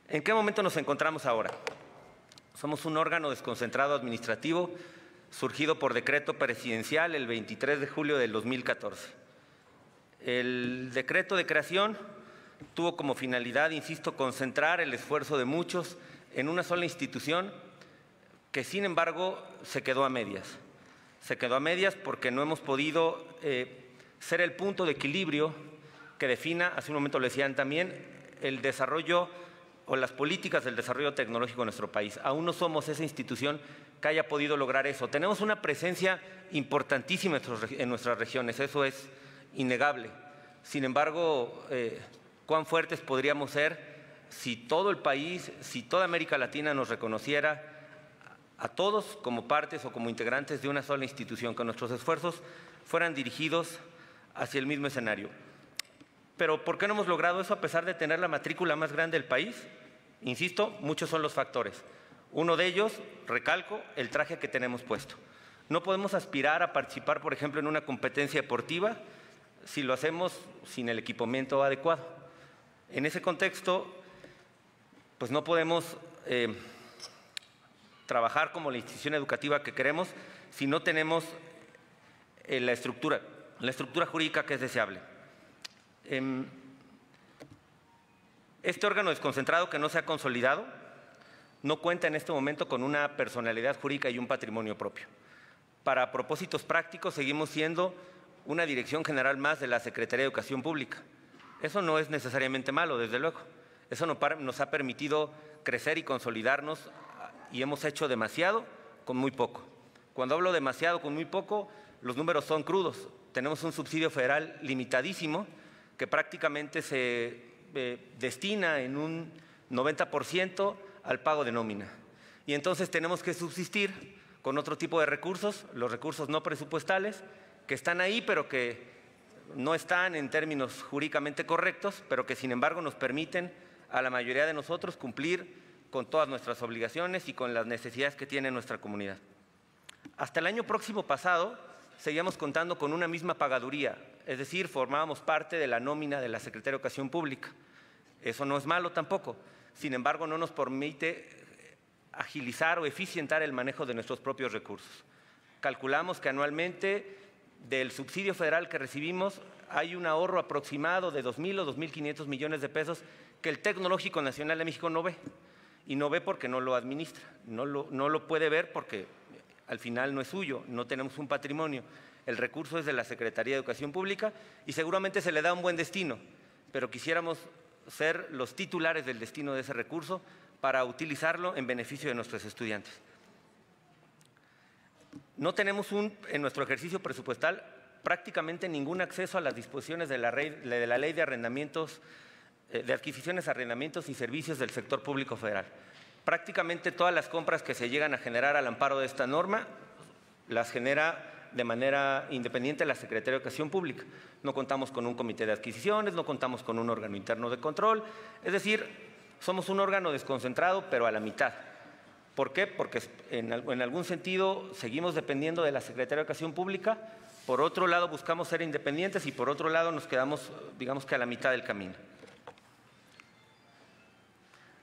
¿En qué momento nos encontramos ahora? Somos un órgano desconcentrado administrativo surgido por decreto presidencial el 23 de julio del 2014. El decreto de creación tuvo como finalidad, insisto, concentrar el esfuerzo de muchos en una sola institución que, sin embargo, se quedó a medias. Se quedó a medias porque no hemos podido ser el punto de equilibrio que defina, hace un momento lo decían también, el desarrollo o las políticas del desarrollo tecnológico en nuestro país. Aún no somos esa institución que haya podido lograr eso. Tenemos una presencia importantísima en nuestras regiones, eso es innegable. Sin embargo, ¿cuán fuertes podríamos ser si todo el país, si toda América Latina nos reconociera a todos como partes o como integrantes de una sola institución, que nuestros esfuerzos fueran dirigidos hacia el mismo escenario? Pero ¿por qué no hemos logrado eso a pesar de tener la matrícula más grande del país? Insisto, muchos son los factores. Uno de ellos, recalco, el traje que tenemos puesto. No podemos aspirar a participar, por ejemplo, en una competencia deportiva si lo hacemos sin el equipamiento adecuado. En ese contexto, pues no podemos trabajar como la institución educativa que queremos si no tenemos la estructura jurídica que es deseable. Este órgano desconcentrado que no se ha consolidado no cuenta en este momento con una personalidad jurídica y un patrimonio propio. Para propósitos prácticos seguimos siendo una dirección general más de la Secretaría de Educación Pública. Eso no es necesariamente malo, desde luego. Eso nos ha permitido crecer y consolidarnos y hemos hecho demasiado con muy poco. Cuando hablo demasiado con muy poco, los números son crudos. Tenemos un subsidio federal limitadísimo que prácticamente se destina en un 90% al pago de nómina. Y entonces tenemos que subsistir con otro tipo de recursos, los recursos no presupuestales, que están ahí, pero que no están en términos jurídicamente correctos, pero que sin embargo nos permiten a la mayoría de nosotros cumplir con todas nuestras obligaciones y con las necesidades que tiene nuestra comunidad. Hasta el año próximo pasado seguíamos contando con una misma pagaduría, es decir, formábamos parte de la nómina de la Secretaría de Educación Pública. Eso no es malo tampoco, sin embargo no nos permite agilizar o eficientar el manejo de nuestros propios recursos. Calculamos que anualmente del subsidio federal que recibimos hay un ahorro aproximado de 2.000 o 2.500 millones de pesos que el Tecnológico Nacional de México no ve. Y no ve porque no lo administra, no lo puede ver porque al final no es suyo, no tenemos un patrimonio. El recurso es de la Secretaría de Educación Pública y seguramente se le da un buen destino, pero quisiéramos ser los titulares del destino de ese recurso para utilizarlo en beneficio de nuestros estudiantes. No tenemos en nuestro ejercicio presupuestal prácticamente ningún acceso a las disposiciones de la Ley de Arrendamientos, de adquisiciones, arrendamientos y servicios del sector público federal. Prácticamente todas las compras que se llegan a generar al amparo de esta norma las genera de manera independiente la Secretaría de Educación Pública. No contamos con un comité de adquisiciones, no contamos con un órgano interno de control, es decir, somos un órgano desconcentrado, pero a la mitad. ¿Por qué? Porque en algún sentido seguimos dependiendo de la Secretaría de Educación Pública, por otro lado buscamos ser independientes y por otro lado nos quedamos, digamos que a la mitad del camino.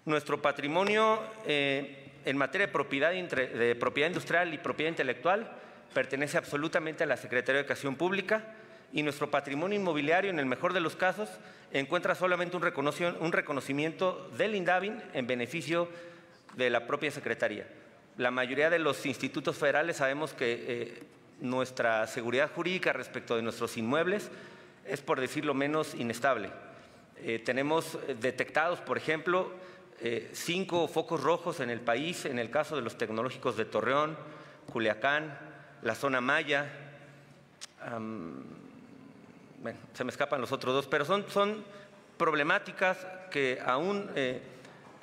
Nuestro patrimonio en materia de propiedad industrial y propiedad intelectual pertenece absolutamente a la Secretaría de Educación Pública y nuestro patrimonio inmobiliario, en el mejor de los casos, encuentra solamente un reconocimiento del INDAVIN en beneficio de la propia Secretaría. La mayoría de los institutos federales sabemos que nuestra seguridad jurídica respecto de nuestros inmuebles es, por decirlo menos, inestable. Tenemos detectados, por ejemplo, 5 focos rojos en el país, en el caso de los tecnológicos de Torreón, Culiacán, la zona Maya, bueno, se me escapan los otros dos, pero son problemáticas que aún,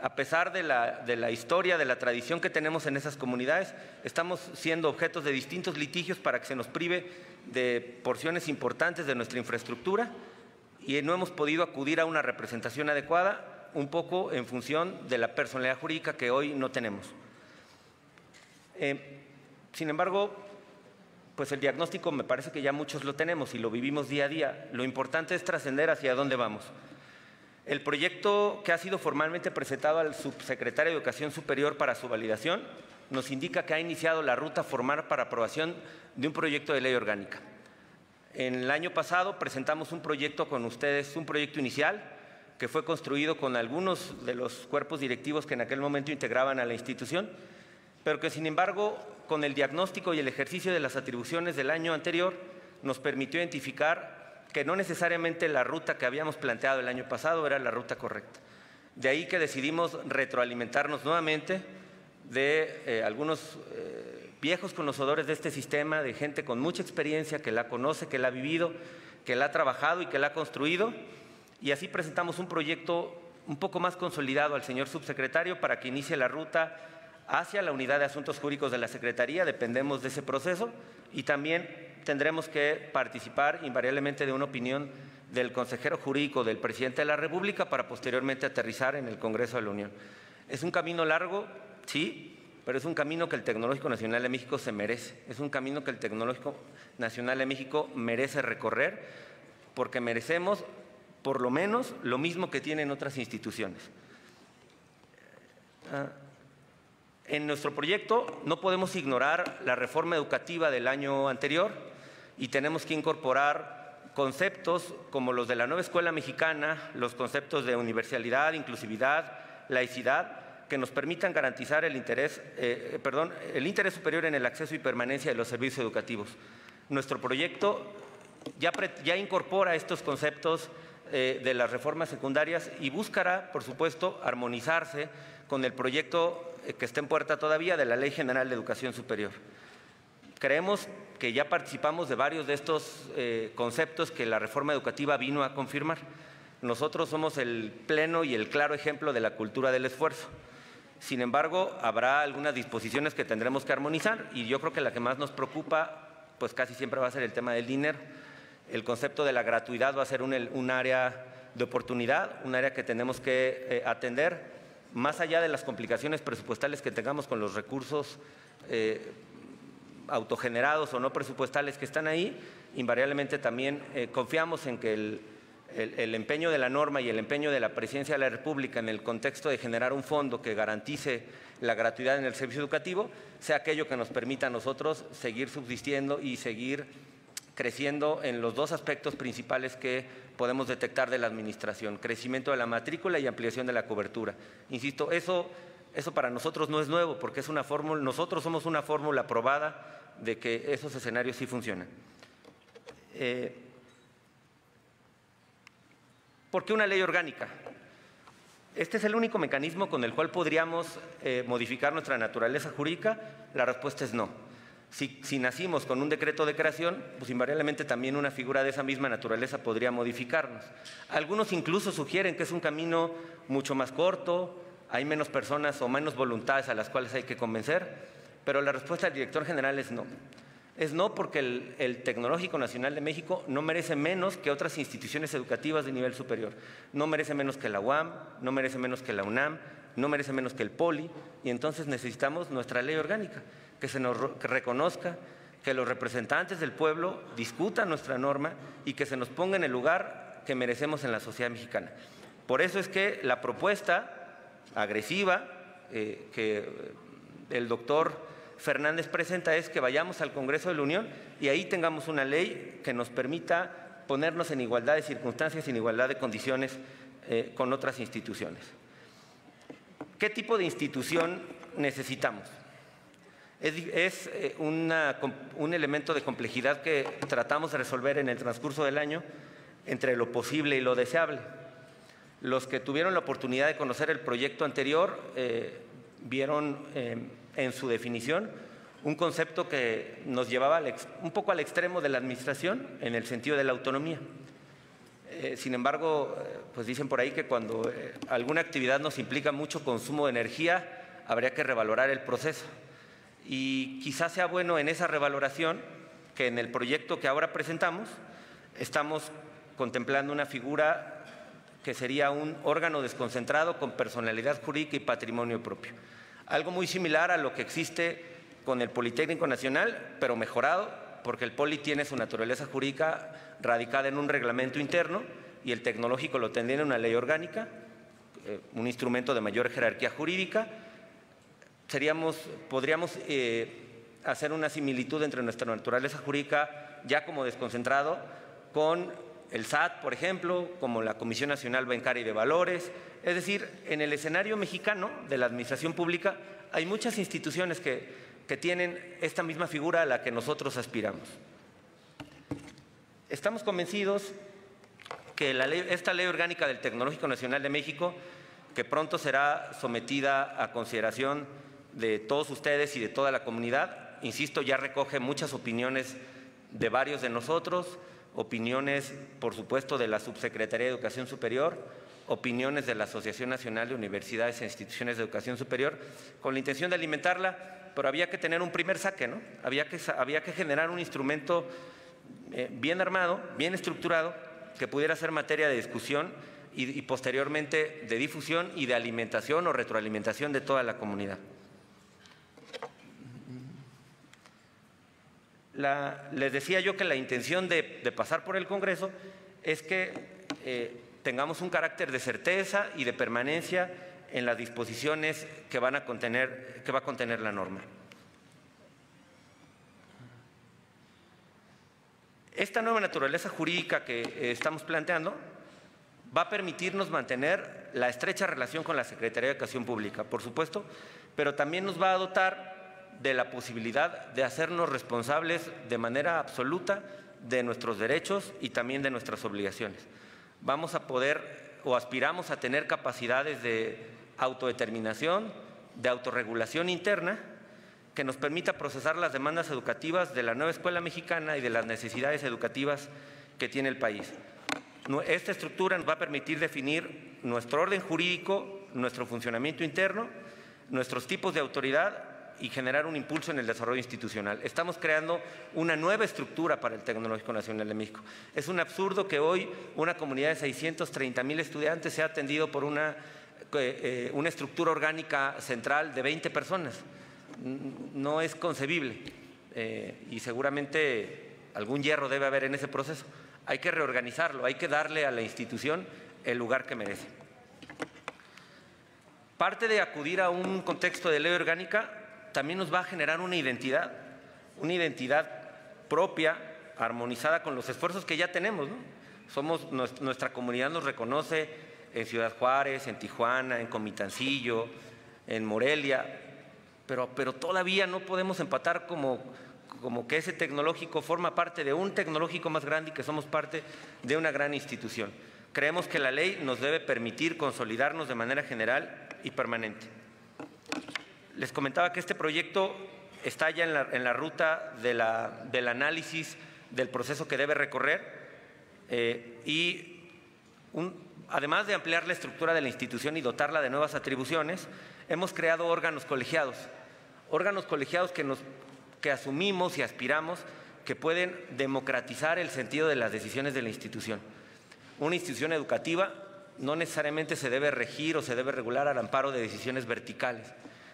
a pesar de la historia, de la tradición que tenemos en esas comunidades, estamos siendo objetos de distintos litigios para que se nos prive de porciones importantes de nuestra infraestructura y no hemos podido acudir a una representación adecuada, un poco en función de la personalidad jurídica que hoy no tenemos. Sin embargo, pues el diagnóstico me parece que ya muchos lo tenemos y lo vivimos día a día. Lo importante es trascender hacia dónde vamos. El proyecto que ha sido formalmente presentado al subsecretario de Educación Superior para su validación nos indica que ha iniciado la ruta formal para aprobación de un proyecto de ley orgánica. En el año pasado presentamos un proyecto con ustedes, un proyecto inicial que fue construido con algunos de los cuerpos directivos que en aquel momento integraban a la institución, pero que sin embargo, con el diagnóstico y el ejercicio de las atribuciones del año anterior, nos permitió identificar que no necesariamente la ruta que habíamos planteado el año pasado era la ruta correcta. De ahí que decidimos retroalimentarnos nuevamente de algunos viejos conocedores de este sistema, de gente con mucha experiencia que la conoce, que la ha vivido, que la ha trabajado y que la ha construido, y así presentamos un proyecto un poco más consolidado al señor subsecretario para que inicie la ruta hacia la Unidad de Asuntos Jurídicos de la Secretaría. Dependemos de ese proceso y también tendremos que participar invariablemente de una opinión del consejero jurídico del presidente de la República para posteriormente aterrizar en el Congreso de la Unión. Es un camino largo, sí, pero es un camino que el Tecnológico Nacional de México se merece. Es un camino que el Tecnológico Nacional de México merece recorrer, porque merecemos por lo menos lo mismo que tienen otras instituciones. En nuestro proyecto no podemos ignorar la reforma educativa del año anterior y tenemos que incorporar conceptos como los de la nueva escuela mexicana, los conceptos de universalidad, inclusividad, laicidad, que nos permitan garantizar el interés superior en el acceso y permanencia de los servicios educativos. Nuestro proyecto ya incorpora estos conceptos de las reformas secundarias y buscará, por supuesto, armonizarse con el proyecto que está en puerta todavía de la Ley General de Educación Superior. Creemos que ya participamos de varios de estos conceptos que la reforma educativa vino a confirmar. Nosotros somos el pleno y el claro ejemplo de la cultura del esfuerzo. Sin embargo, habrá algunas disposiciones que tendremos que armonizar y yo creo que la que más nos preocupa, pues casi siempre va a ser el tema del dinero. El concepto de la gratuidad va a ser un área de oportunidad, un área que tenemos que atender, más allá de las complicaciones presupuestales que tengamos con los recursos autogenerados o no presupuestales que están ahí. Invariablemente también confiamos en que el empeño de la norma y el empeño de la Presidencia de la República en el contexto de generar un fondo que garantice la gratuidad en el servicio educativo sea aquello que nos permita a nosotros seguir subsistiendo y seguir creciendo en los dos aspectos principales que podemos detectar de la administración: crecimiento de la matrícula y ampliación de la cobertura. Insisto, eso para nosotros no es nuevo, porque es una fórmula, nosotros somos una fórmula probada de que esos escenarios sí funcionan. ¿Por qué una ley orgánica? ¿Este es el único mecanismo con el cual podríamos modificar nuestra naturaleza jurídica? La respuesta es no. Si nacimos con un decreto de creación, pues invariablemente también una figura de esa misma naturaleza podría modificarnos. Algunos incluso sugieren que es un camino mucho más corto, hay menos personas o menos voluntades a las cuales hay que convencer, pero la respuesta del director general es no. Es no porque el Tecnológico Nacional de México no merece menos que otras instituciones educativas de nivel superior. No merece menos que la UAM, no merece menos que la UNAM, no merece menos que el POLI, y entonces necesitamos nuestra ley orgánica, que que reconozca, que los representantes del pueblo discutan nuestra norma y que se nos ponga en el lugar que merecemos en la sociedad mexicana. Por eso es que la propuesta agresiva que el doctor Fernández presenta es que vayamos al Congreso de la Unión y ahí tengamos una ley que nos permita ponernos en igualdad de circunstancias, en igualdad de condiciones con otras instituciones. ¿Qué tipo de institución necesitamos? Es un elemento de complejidad que tratamos de resolver en el transcurso del año entre lo posible y lo deseable. Los que tuvieron la oportunidad de conocer el proyecto anterior vieron en su definición un concepto que nos llevaba un poco al extremo de la administración en el sentido de la autonomía. Sin embargo, pues dicen por ahí que cuando alguna actividad nos implica mucho consumo de energía, habría que revalorar el proceso. Y quizás sea bueno en esa revaloración que en el proyecto que ahora presentamos estamos contemplando una figura que sería un órgano desconcentrado con personalidad jurídica y patrimonio propio. Algo muy similar a lo que existe con el Politécnico Nacional, pero mejorado, porque el Poli tiene su naturaleza jurídica radicada en un reglamento interno y el tecnológico lo tendría en una ley orgánica, un instrumento de mayor jerarquía jurídica. Podríamos hacer una similitud entre nuestra naturaleza jurídica ya como desconcentrado con el SAT, por ejemplo, como la Comisión Nacional Bancaria y de Valores. Es decir, en el escenario mexicano de la administración pública hay muchas instituciones que tienen esta misma figura a la que nosotros aspiramos. Estamos convencidos que esta Ley Orgánica del Tecnológico Nacional de México, que pronto será sometida a consideración de todos ustedes y de toda la comunidad, insisto, ya recoge muchas opiniones de varios de nosotros, opiniones, por supuesto, de la Subsecretaría de Educación Superior, opiniones de la Asociación Nacional de Universidades e Instituciones de Educación Superior, con la intención de alimentarla, pero había que tener un primer saque, ¿no? Había que generar un instrumento bien armado, bien estructurado, que pudiera ser materia de discusión y posteriormente de difusión y de alimentación o retroalimentación de toda la comunidad. Les decía yo que la intención de pasar por el Congreso es que tengamos un carácter de certeza y de permanencia en las disposiciones que va a contener la norma. Esta nueva naturaleza jurídica que estamos planteando va a permitirnos mantener la estrecha relación con la Secretaría de Educación Pública, por supuesto, pero también nos va a dotar de la posibilidad de hacernos responsables de manera absoluta de nuestros derechos y también de nuestras obligaciones. Vamos a poder o aspiramos a tener capacidades de autodeterminación, de autorregulación interna, que nos permita procesar las demandas educativas de la nueva escuela mexicana y de las necesidades educativas que tiene el país. Esta estructura nos va a permitir definir nuestro orden jurídico, nuestro funcionamiento interno, nuestros tipos de autoridad y generar un impulso en el desarrollo institucional. Estamos creando una nueva estructura para el Tecnológico Nacional de México. Es un absurdo que hoy una comunidad de 630,000 estudiantes sea atendido por una estructura orgánica central de 20 personas. No es concebible y seguramente algún hierro debe haber en ese proceso. Hay que reorganizarlo, hay que darle a la institución el lugar que merece. Parte de acudir a un contexto de ley orgánica también nos va a generar una identidad propia, armonizada con los esfuerzos que ya tenemos, ¿no? Nuestra comunidad nos reconoce en Ciudad Juárez, en Tijuana, en Comitancillo, en Morelia, pero todavía no podemos empatar como que ese tecnológico forma parte de un tecnológico más grande y que somos parte de una gran institución. Creemos que la ley nos debe permitir consolidarnos de manera general y permanente. Les comentaba que este proyecto está ya en la ruta del análisis del proceso que debe recorrer además de ampliar la estructura de la institución y dotarla de nuevas atribuciones, hemos creado órganos colegiados que asumimos y aspiramos que pueden democratizar el sentido de las decisiones de la institución. Una institución educativa no necesariamente se debe regir o se debe regular al amparo de decisiones verticales.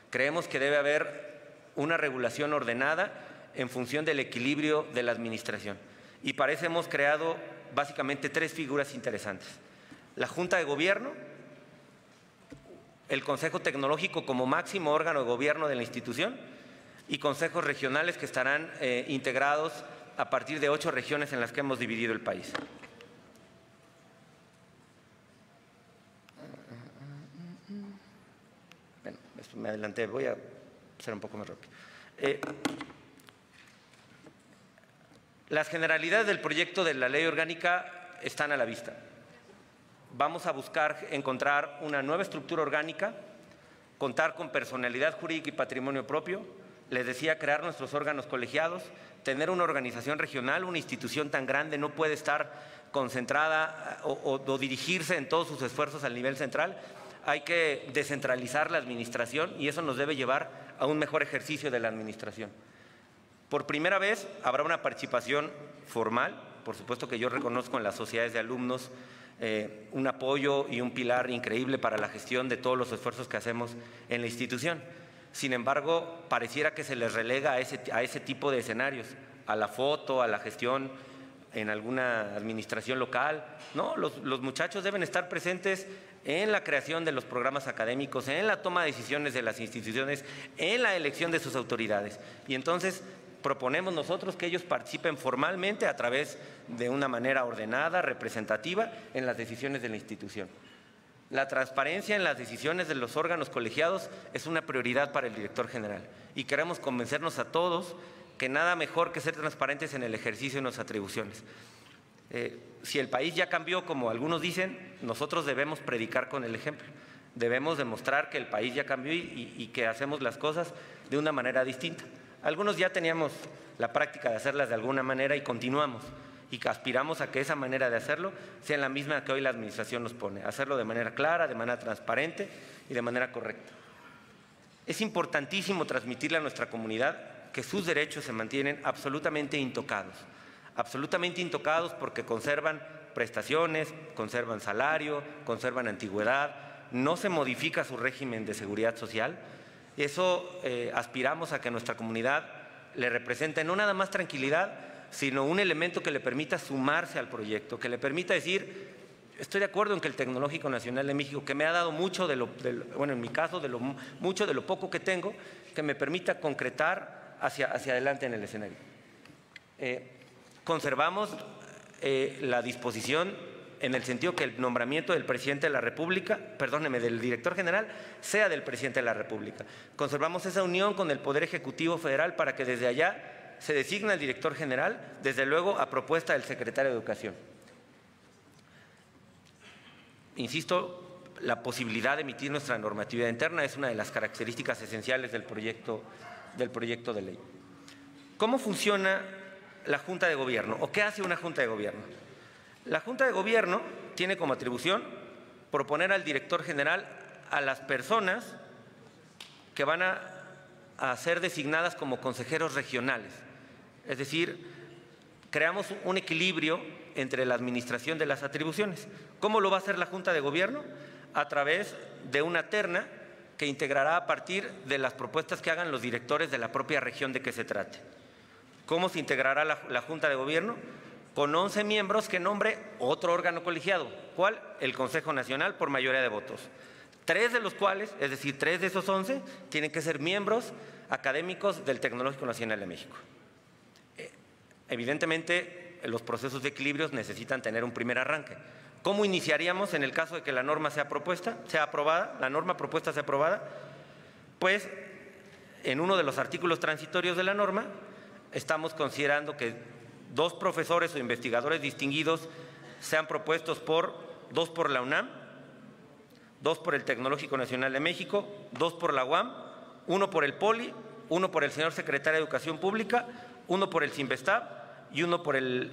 Creemos que debe haber una regulación ordenada en función del equilibrio de la administración. Y para eso hemos creado básicamente 3 figuras interesantes. La Junta de Gobierno, el Consejo Tecnológico como máximo órgano de gobierno de la institución y consejos regionales que estarán integrados a partir de 8 regiones en las que hemos dividido el país. Bueno, me adelanté, voy a ser un poco más rápido. Las generalidades del proyecto de la ley orgánica están a la vista. Vamos a buscar encontrar una nueva estructura orgánica, contar con personalidad jurídica y patrimonio propio, les decía, crear nuestros órganos colegiados, tener una organización regional. Una institución tan grande no puede estar concentrada o dirigirse en todos sus esfuerzos al nivel central. Hay que descentralizar la administración y eso nos debe llevar a un mejor ejercicio de la administración. Por primera vez habrá una participación formal, por supuesto que yo reconozco en las sociedades de alumnos un apoyo y un pilar increíble para la gestión de todos los esfuerzos que hacemos en la institución. Sin embargo, pareciera que se les relega a ese tipo de escenarios, a la foto, a la gestión en alguna administración local. No, los muchachos deben estar presentes en la creación de los programas académicos, en la toma de decisiones de las instituciones, en la elección de sus autoridades. Y entonces proponemos nosotros que ellos participen formalmente a través de una manera ordenada, representativa, en las decisiones de la institución. La transparencia en las decisiones de los órganos colegiados es una prioridad para el director general y queremos convencernos a todos que nada mejor que ser transparentes en el ejercicio de nuestras atribuciones. Si el país ya cambió, como algunos dicen, nosotros debemos predicar con el ejemplo. Debemos demostrar que el país ya cambió y que hacemos las cosas de una manera distinta. Algunos ya teníamos la práctica de hacerlas de alguna manera y continuamos. Y que aspiramos a que esa manera de hacerlo sea la misma que hoy la administración nos pone, hacerlo de manera clara, de manera transparente y de manera correcta. Es importantísimo transmitirle a nuestra comunidad que sus derechos se mantienen absolutamente intocados porque conservan prestaciones, conservan salario, conservan antigüedad, no se modifica su régimen de seguridad social. Eso aspiramos a que nuestra comunidad le represente no nada más tranquilidad, sino un elemento que le permita sumarse al proyecto, que le permita decir, estoy de acuerdo en que el Tecnológico Nacional de México, que me ha dado mucho bueno, en mi caso, mucho de lo poco que tengo, que me permita concretar hacia adelante en el escenario. Conservamos la disposición en el sentido que el nombramiento del presidente de la República, perdóneme, del director general, sea del presidente de la República. Conservamos esa unión con el Poder Ejecutivo Federal para que desde allá se designa el director general, desde luego a propuesta del secretario de Educación. Insisto, la posibilidad de emitir nuestra normatividad interna es una de las características esenciales del proyecto de ley. ¿Cómo funciona la Junta de Gobierno o qué hace una Junta de Gobierno? La Junta de Gobierno tiene como atribución proponer al director general a las personas que van a ser designadas como consejeros regionales. Es decir, creamos un equilibrio entre la administración de las atribuciones. ¿Cómo lo va a hacer la Junta de Gobierno? A través de una terna que integrará a partir de las propuestas que hagan los directores de la propia región de que se trate. ¿Cómo se integrará la Junta de Gobierno? Con 11 miembros que nombre otro órgano colegiado. ¿Cuál? El Consejo Nacional por mayoría de votos. 3 de los cuales, es decir, 3 de esos 11, tienen que ser miembros académicos del Tecnológico Nacional de México. Evidentemente, los procesos de equilibrios necesitan tener un primer arranque. ¿Cómo iniciaríamos en el caso de que la norma sea aprobada, la norma propuesta sea aprobada? Pues, en uno de los artículos transitorios de la norma, estamos considerando que 2 profesores o investigadores distinguidos sean propuestos 2 por la UNAM, 2 por el Tecnológico Nacional de México, 2 por la UAM, 1 por el POLI, 1 por el señor secretario de Educación Pública, 1 por el CIMBESTAB y 1 por el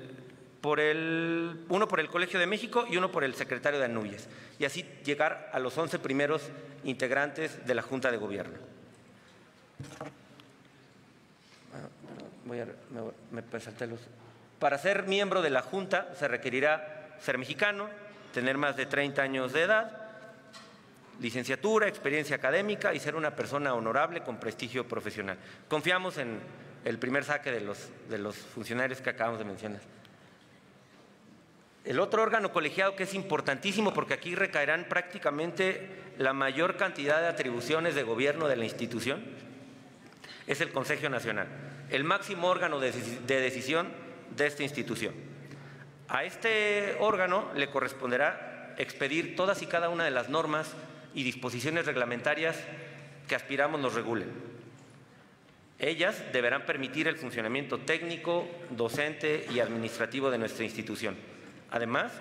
Colegio de México y 1 por el secretario de ANUYES. Y así llegar a los 11 primeros integrantes de la Junta de Gobierno. Para ser miembro de la Junta se requerirá ser mexicano, tener más de 30 años de edad, licenciatura, experiencia académica y ser una persona honorable con prestigio profesional. Confiamos en el primer saque de los funcionarios que acabamos de mencionar. El otro órgano colegiado que es importantísimo porque aquí recaerán prácticamente la mayor cantidad de atribuciones de gobierno de la institución es el Consejo Nacional, el máximo órgano de decisión de esta institución. A este órgano le corresponderá expedir todas y cada una de las normas y disposiciones reglamentarias que aspiramos nos regulen. Ellas deberán permitir el funcionamiento técnico, docente y administrativo de nuestra institución. Además,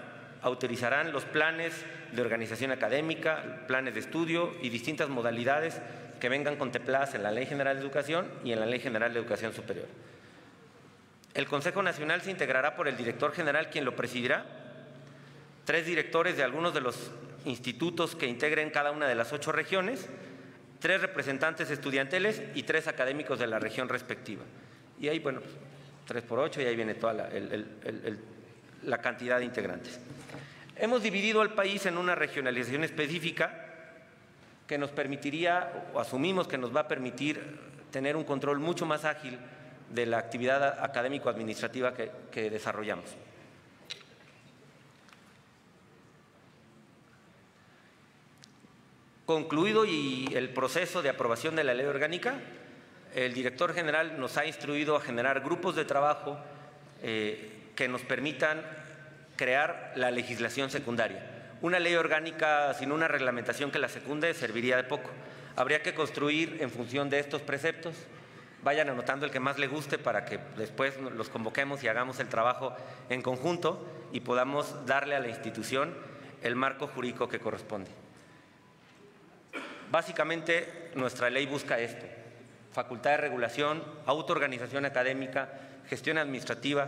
autorizarán los planes de organización académica, planes de estudio y distintas modalidades que vengan contempladas en la Ley General de Educación y en la Ley General de Educación Superior. El Consejo Nacional se integrará por el director general, quien lo presidirá, 3 directores de algunos de los institutos que integren cada una de las 8 regiones, 3 representantes estudiantiles y 3 académicos de la región respectiva. Y ahí, bueno, 3 por 8 y ahí viene toda la cantidad de integrantes. Hemos dividido al país en una regionalización específica que nos permitiría, o asumimos que nos va a permitir, tener un control mucho más ágil de la actividad académico-administrativa que desarrollamos. Concluido el proceso de aprobación de la ley orgánica, el director general nos ha instruido a generar grupos de trabajo que nos permitan crear la legislación secundaria. Una ley orgánica sin una reglamentación que la secunde serviría de poco. Habría que construir en función de estos preceptos. Vayan anotando el que más le guste para que después los convoquemos y hagamos el trabajo en conjunto y podamos darle a la institución el marco jurídico que corresponde. Básicamente, nuestra ley busca esto: facultad de regulación, autoorganización académica, gestión administrativa,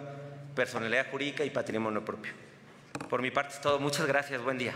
personalidad jurídica y patrimonio propio. Por mi parte es todo. Muchas gracias. Buen día.